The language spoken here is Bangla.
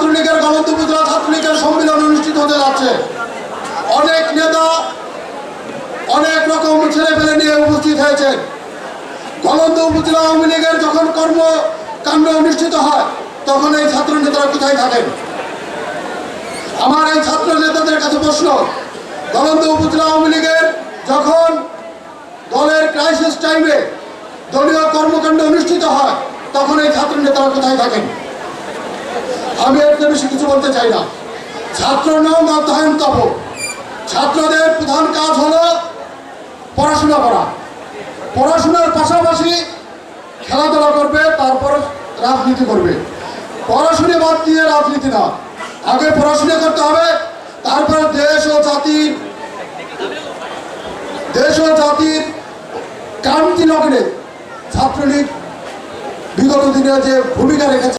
ছাত্রলীগের গলন্দ উপজেলা ছাত্রলীগের সম্মেলন অনুষ্ঠিত হতে যাচ্ছে। অনেক নেতা অনেক রকম ছেলে পেলে নিয়ে উপস্থিত হয়েছে। গলন্দ উপজেলা আওয়ামী লীগের যখন কর্মকাণ্ড অনুষ্ঠিত হয় তখন এই ছাত্র নেতারা কোথায় থাকেন? আমার এই ছাত্র নেতাদের কাছে প্রশ্ন, গলন্দ উপজেলা আওয়ামী লীগের যখন দলের ক্রাইসিস টাইমে দলীয় কর্মকাণ্ড অনুষ্ঠিত হয় তখন এই ছাত্র নেতারা কোথায় থাকেন? আমি এর বেশি কিছু বলতে চাই না। ছাত্র নাম অধ্যয়ন তব, ছাত্রদের প্রধান কাজ হলো পড়াশোনা করা, পড়াশোনার পাশাপাশি খেলাধুলা করবে, তারপর রাজনীতি করবে। পড়াশোনা বাদ দিয়ে রাজনীতি না, আগে পড়াশোনা করতে হবে, তারপর দেশ ও জাতির ক্রান্তি লগ্নে ছাত্রলীগ বিগত দিনে যে ভূমিকা রেখেছে